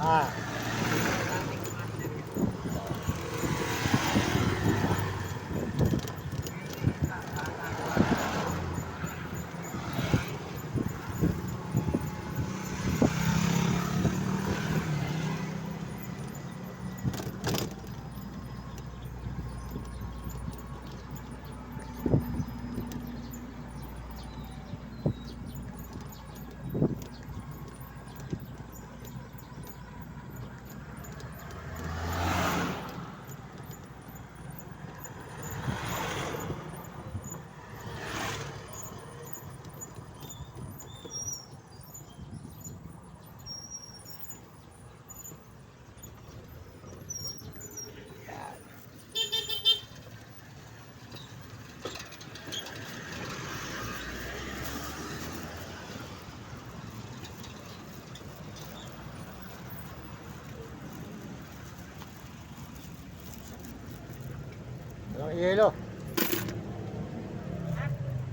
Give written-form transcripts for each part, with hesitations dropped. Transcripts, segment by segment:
Ah. Walang yelo.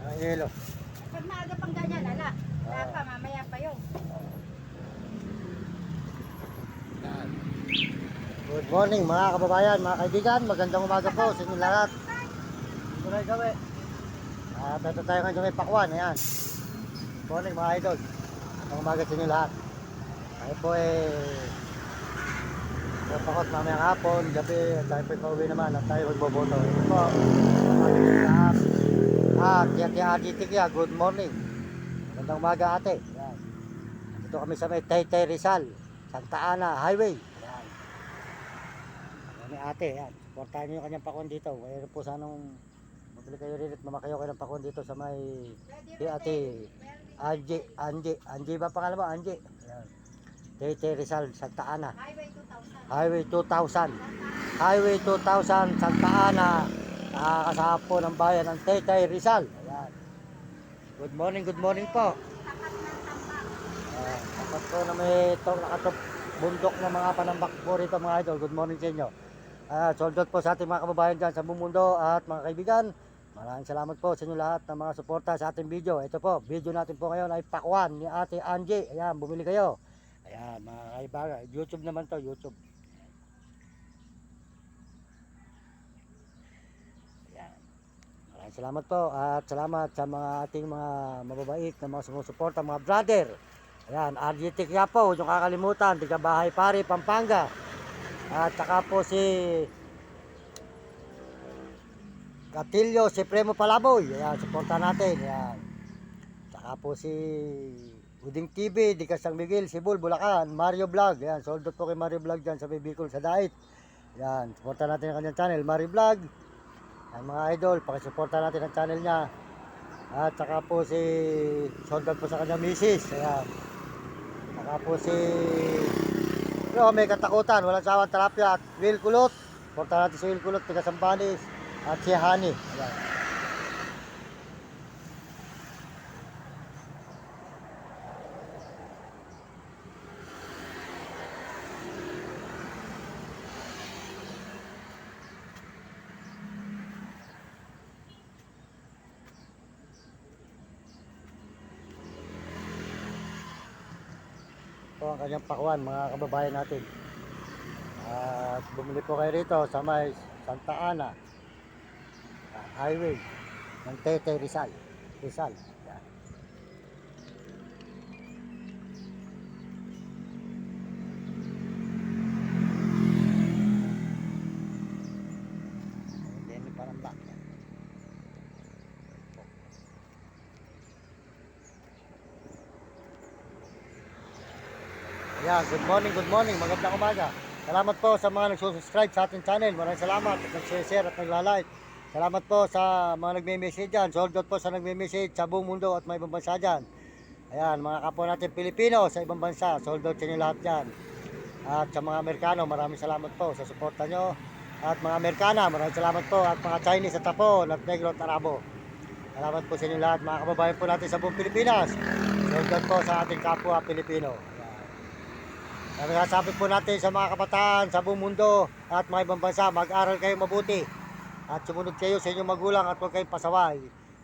Walang yelo. Pag maaga pang ganyan, ala. Wala pa, mamaya pa yun. Good morning mga kababayan, mga kaibigan. Magandang umaga po sa inyo lahat. Tuloy kami. At ito tayo ngayon sa may Pakwan. Ayan. Good morning mga idol. Magandang umaga sa inyo lahat. Tayo po papakot mamayang hapon, gabi. At tayo po pauwi naman at tayo magboboto. Ito po. Lahat. Kaya Tikya, good morning. Magandang umaga ate. Ayan. Dito kami sa may Taytay Rizal, Santa Ana Highway. Ayan. Ni ate, yan. Supportahan niyo yung kanyang pakwan dito. Mayroon po sanang mabili kayo rin at mamakayo kayo ng pakwan dito sa may di ate Angie ba pangalan mo? Angie. Ayan. Taytay Rizal, Santa Ana. Highway 2000. Highway 2000, Santa Ana. Nakakasahap po ng bayan ng Taytay Rizal. Ayan. Good morning po. Tapat po na may nakatop bundok ng mga panambak po rito mga idol. Good morning sa inyo. Soldot po sa ating mga kababayan dyan sa buong mundo at mga kaibigan. Maraming salamat po sa inyo lahat ng mga suporta sa ating video. Ito po, video natin po ngayon ay pakwan ni ate Angie. Ayan, bumili kayo. Ayan, mga kaibigan. YouTube naman to, YouTube. Ayan. Maraming salamat po at salamat sa mga ating mga mababait na mga sumusuporta, mga brother. Ayan, RGT Quiapo, huwag yung kakalimutan, tiga Bahay Pare, Pampanga. At saka po si Gatillo Supremo Palaboy. Ayan, suporta natin. Ayan. Saka po si Uding TV, di San Miguel, Sibul, Bulacan, Mario Vlog. Ayan, soldot po kay Mario Vlog dyan sa Bicol sa Dait. Ayan, suporta natin ang kanyang channel, Mario Vlog. Ayan, mga idol, pakisuporta natin ang channel niya. At saka po si soldot po sa kanyang misis. Ayan. Saka po si may katakutan, walang sawang talapya at Will Kulot. Suporta natin si Will Kulot, tiga Sambanis. At si Hani. Ayan. Ito ang kanyang pakwan mga kababayan natin. At bumili po kayo rito sa may Santa Ana. highway ng Taytay Rizal. Rizal. Yan. Yan yung parang black. Yan, good morning, magandang umaga. Salamat po sa mga nagsusubscribe sa ating channel. Maraming salamat at nag-share at nagla-like. Salamat po sa mga nagme-message dyan. Sold out po sa nagme-message sa buong mundo at may ibang bansa dyan. Ayan, mga kapwa natin Pilipino sa ibang bansa, sold out sa inyo lahat dyan. At sa mga Amerikano, maraming salamat po sa suporta nyo. At mga Amerikana, maraming salamat po. At mga Chinese at Tapon at Negro at Arabo. Salamat po sa inyo lahat, mga kababayan po natin sa buong Pilipinas. Sold out po sa ating kapwa Pilipino. Sabi po natin sa mga kabataan sa buong mundo at mga ibang bansa, mag-aral kayo mabuti at sumunod kayo sa inyong magulang at huwag kayong pasaway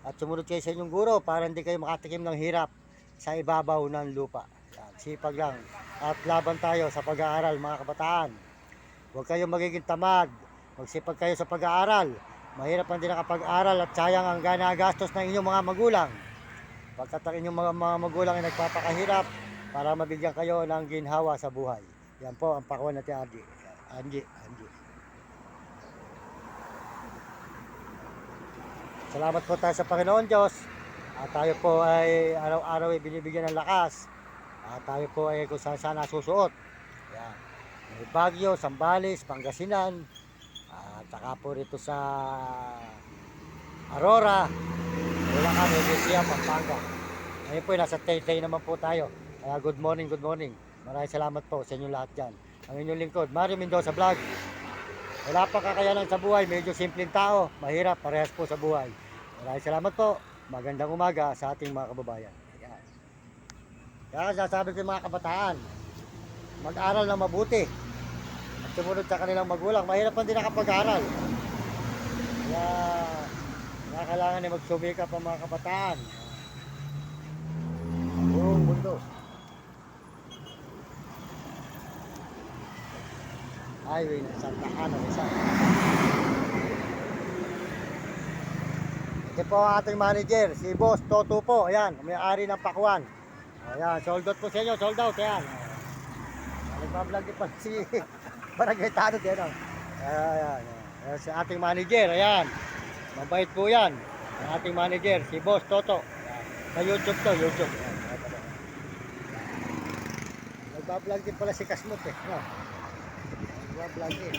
at sumunod kayo sa inyong guro para hindi kayo makatikim ng hirap sa ibabaw ng lupa. Yan, sipag lang at laban tayo sa pag-aaral, mga kabataan. Huwag kayong magiging tamad, magsipag kayo sa pag-aaral. Mahirap ang din nakapag-aral at sayang ang ganagastos ng inyong mga magulang. Pagkat ang inyong mga magulang ay nagpapakahirap para mabigyan kayo ng ginhawa sa buhay. Yan po ang pakuan natin, Angie. Salamat po tayo sa Panginoon Diyos. At tayo po ay araw-araw ay binibigyan ng lakas. At tayo po ay kung saan nasusuot. Yan. May Baguio, Zambales, Pangasinan. At saka po rito sa Aurora, Bulacan, Nueva Pampanga. Ngayon po nasa Taytay naman po tayo. Kaya good morning. Maraming salamat po sa inyo lahat dyan. Ang inyong lingkod, Mario Mendoza Vlog. Wala pa kakayanan sa buhay, medyo simpleng tao, mahirap, parehas po sa buhay. Maraming salamat po. Magandang umaga sa ating mga kababayan. Ayan. Kaya sasabi ko mga kabataan, mag-aral na mabuti. At sumunod sa kanilang magulang, mahirap pa din nakapag-aral. Kaya kailangan na magsumikap ang mga kabataan. Buong mundo. Highway ng Santa Ana Rizal. Ito po ang ating manager, si Boss Toto po. Ayan, may-ari ng Pakuan. Ayan, sold out po sa inyo, sold out. Ayan. Nagpa-vlog din pa si Barangay Tanod. Ayan. Ayan. Ayan, si ating manager. Ayan. Mabait po yan. Ang ating manager, si Boss Toto. Ayan. Sa YouTube to, YouTube. Ayan. Nagpa-vlog din pala si Kasmut eh. No? Nagpa-vlog din.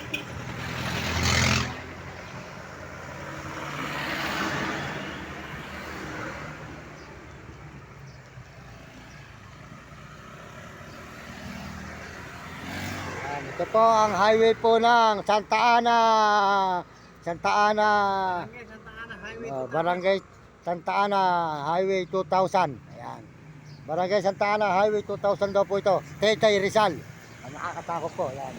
Ito po ang highway po ng Santa Ana Barangay Santa Ana Highway 2000. Ayan. Barangay Santa Ana Highway 2000 daw po ito. Taytay Rizal. Ang nakakatakot po. Ayan.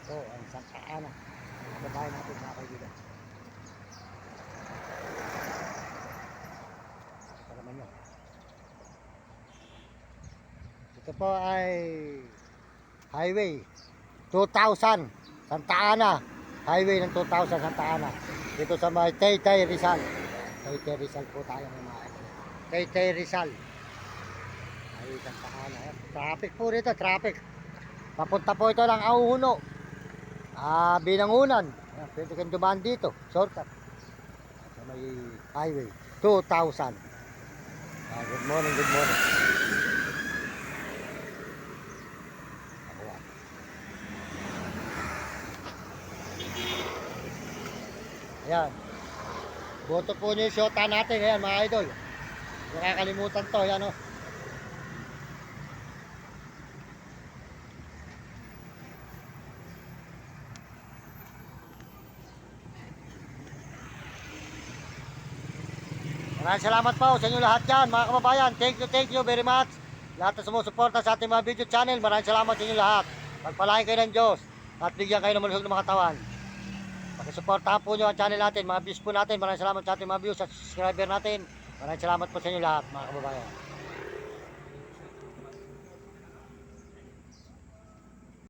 Ito ang Santa Ana. Kababayan natin mga kaibigan. Ito po ay highway 2000 Santa Ana, highway ng 2000 Santa Ana. Dito sa may Taytay Rizal. Taytay Rizal po tayo mga Taytay Rizal. Highway Santa Ana. Traffic po rito, traffic. Papunta po ito ng Auhuno. Binangunan. Pwede kang dumaan dito, shortcut. Sa may highway 2000. Good morning. Ayan. Boto po niyo yung shota natin. Ayan mga idol. Huwag kakalimutan to. Ayan o. Maraming salamat po sa inyo lahat dyan mga kababayan. Thank you very much. Lahat na sumusuporta sa ating mga video channel. Maraming salamat sa inyo lahat. Pagpalain kayo ng Diyos. At bigyan kayo ng malusog na mga katawan. Pakisuportahan po nyo ang channel natin, mga views po natin. Maraming salamat sa ating mga views at subscriber natin. Maraming salamat po sa inyo lahat mga kababayan.